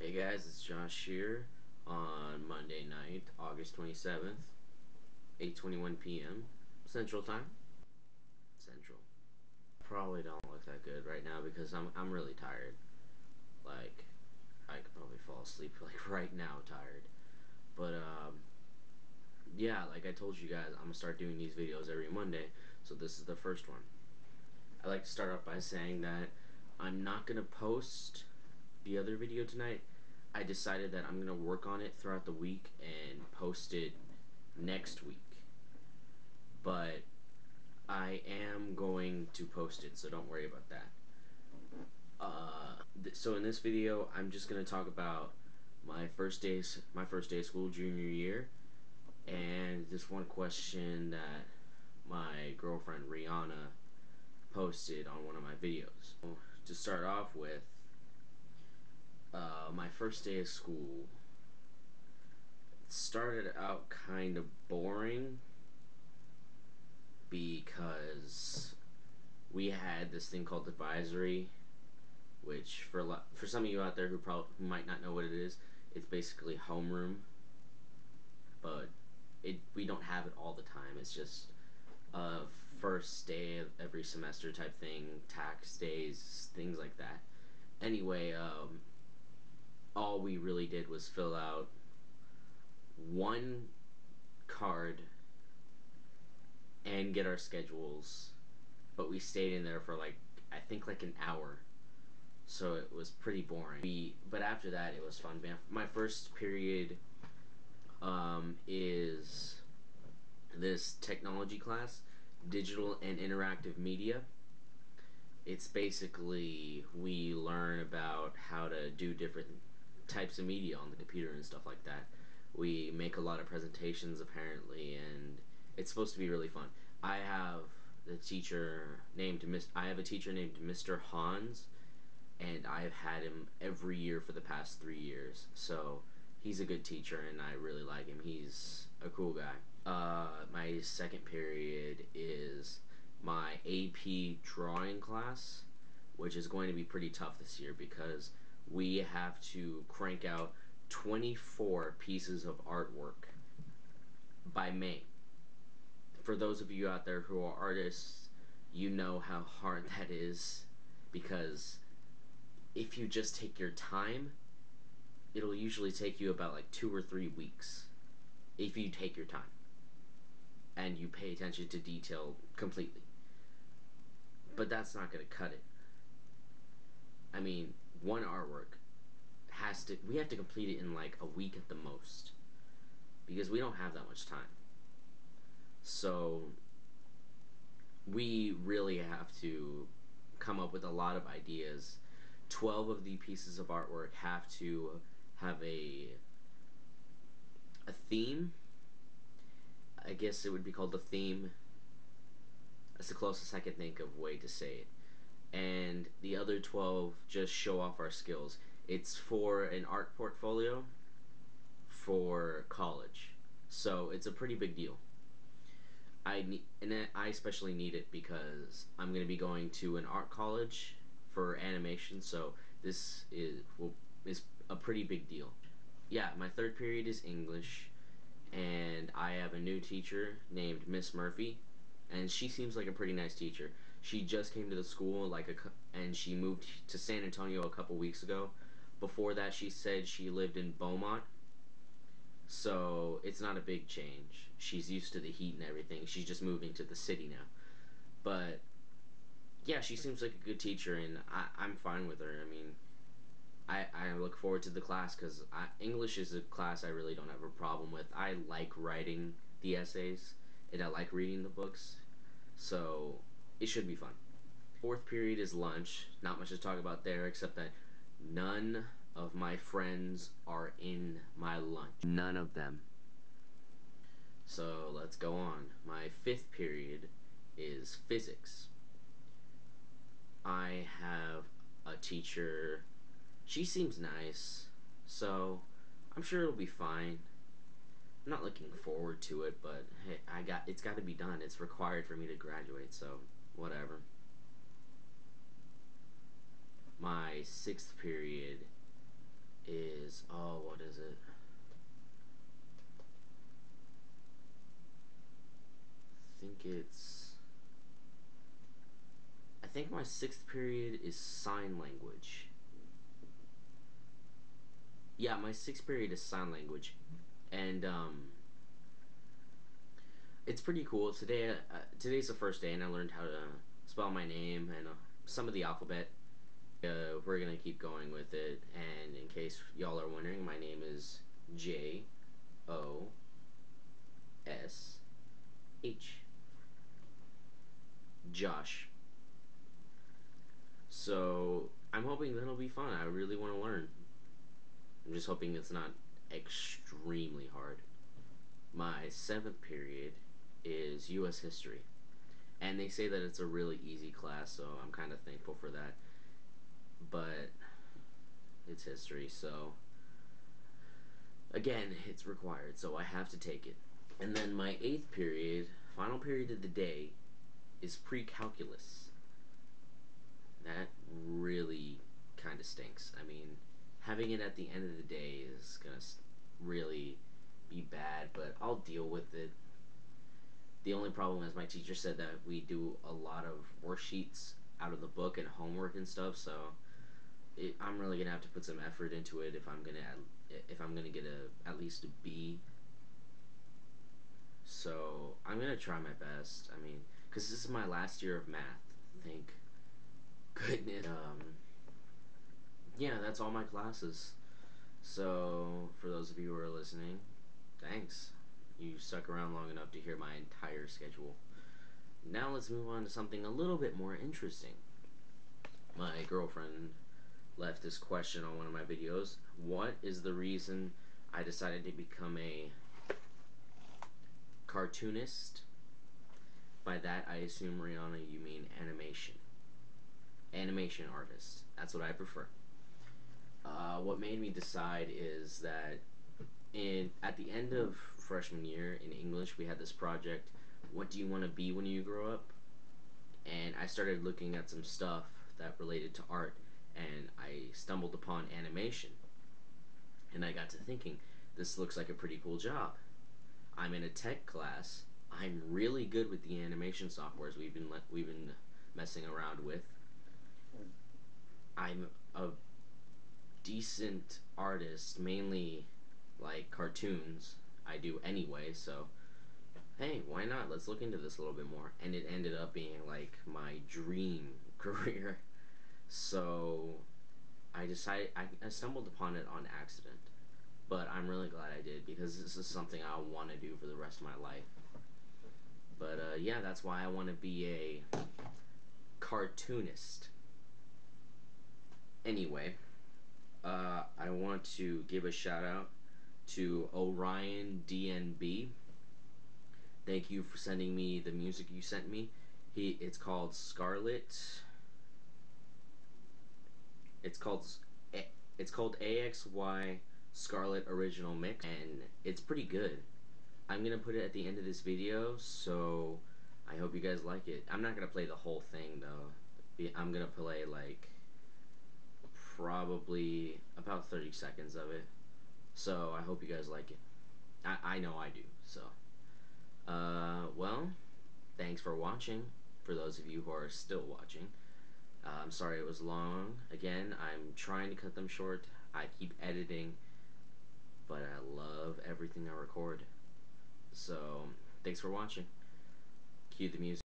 Hey guys, it's Josh here on Monday night, August 27th, 8:21 p.m. Central Time. Central. Probably don't look that good right now because I'm really tired. Like, I could probably fall asleep like right now tired. But yeah, like I told you guys, I'm gonna start doing these videos every Monday, so this is the first one. I like to start off by saying that I'm not gonna post the other video tonight. I decided that I'm gonna work on it throughout the week and post it next week. But I am going to post it, so don't worry about that. So in this video, I'm just gonna talk about my first day of school, junior year, and this one question that my girlfriend Rihanna posted on one of my videos. To start off with, my first day of school started out kind of boring because we had this thing called advisory, which for some of you out there who might not know what it is, it's basically homeroom, but we don't have it all the time. It's just a first day of every semester type thing, tax days, things like that. Anyway, all we really did was fill out one card and get our schedules, but we stayed in there for like I think like an hour, so it was pretty boring. But after that it was fun. My first period is this technology class, digital and interactive media. It's basically we learn about how to do different types of media on the computer and stuff like that. We make a lot of presentations apparently, and it's supposed to be really fun. I have a teacher named Mr. Hans, and I've had him every year for the past 3 years. So he's a good teacher, and I really like him. He's a cool guy. My second period is my AP drawing class, which is going to be pretty tough this year because we have to crank out 24 pieces of artwork by May. For those of you out there who are artists, you know how hard that is, because if you just take your time, it'll usually take you about like 2 or 3 weeks if you take your time and you pay attention to detail completely. But that's not going to cut it. I mean, one artwork we have to complete it in like a week at the most because we don't have that much time. So we really have to come up with a lot of ideas. 12 of the pieces of artwork have to have a theme. I guess it would be called a theme. That's the closest I can think of way to say it. And the other 12 just show off our skills. It's for an art portfolio for college. So it's a pretty big deal. I especially need it because I'm going to be going to an art college for animation, so this is a pretty big deal. Yeah, my third period is English, and I have a new teacher named Miss Murphy, and she seems like a pretty nice teacher. She just came to the school and she moved to San Antonio a couple weeks ago. Before that, she said she lived in Beaumont, so it's not a big change. She's used to the heat and everything. She's just moving to the city now. But yeah, she seems like a good teacher, and I'm fine with her. I mean, I look forward to the class because English is a class I really don't have a problem with. I like writing the essays, and I like reading the books, so it should be fun. Fourth period is lunch. Not much to talk about there, except that none of my friends are in my lunch. None of them. So let's go on. My fifth period is physics. I have a teacher. She seems nice, so I'm sure it'll be fine. I'm not looking forward to it, but hey, it's got to be done. It's required for me to graduate, so whatever. My sixth period I think my 6th period is sign language. Yeah, my 6th period is sign language, and it's pretty cool. Today's the first day, and I learned how to spell my name and some of the alphabet. We're gonna keep going with it, and in case y'all are wondering, my name is Josh. Josh. So I'm hoping that'll be fun. I really want to learn. I'm just hoping it's not extremely hard. My 7th period is U.S. history, and they say that it's a really easy class, so I'm kind of thankful for that. But it's history, so again, it's required, so I have to take it. And then my 8th period, final period of the day, is pre-calculus. That really kind of stinks. I mean, having it at the end of the day is gonna really be bad, but I'll deal with it. The only problem is my teacher said that we do a lot of worksheets out of the book and homework and stuff, so I'm really gonna have to put some effort into it if I'm gonna get at least a B. So I'm gonna try my best. I mean, because this is my last year of math. Thank goodness. Yeah, that's all my classes. So for those of you who are listening, thanks. You stuck around long enough to hear my entire schedule. Now let's move on to something a little bit more interesting. My girlfriend left this question on one of my videos. What is the reason I decided to become a cartoonist? By that, I assume, Rihanna, you mean animation. Animation artist. That's what I prefer. What made me decide is that at the end of freshman year in English, we had this project, what do you want to be when you grow up? And I started looking at some stuff that related to art, and I stumbled upon animation. And I got to thinking, this looks like a pretty cool job. I'm in a tech class. I'm really good with the animation softwares we've been messing around with. I'm a decent artist, mainly like cartoons. I do anyway, so hey, why not? Let's look into this a little bit more. And it ended up being like my dream career. So I decided, I stumbled upon it on accident. But I'm really glad I did, because this is something I want to do for the rest of my life. But yeah, that's why I want to be a cartoonist. Anyway, I want to give a shout out to OrionDnB. Thank you for sending me the music you sent me. It's called Scarlet. It's called AXY Scarlet Original Mix, and it's pretty good. I'm gonna put it at the end of this video, so I hope you guys like it. I'm not gonna play the whole thing though. I'm gonna play like probably about 30 seconds of it. So I hope you guys like it. I know I do. So, well, thanks for watching. For those of you who are still watching, I'm sorry it was long. Again, I'm trying to cut them short. I keep editing, but I love everything I record. So, thanks for watching. Cue the music.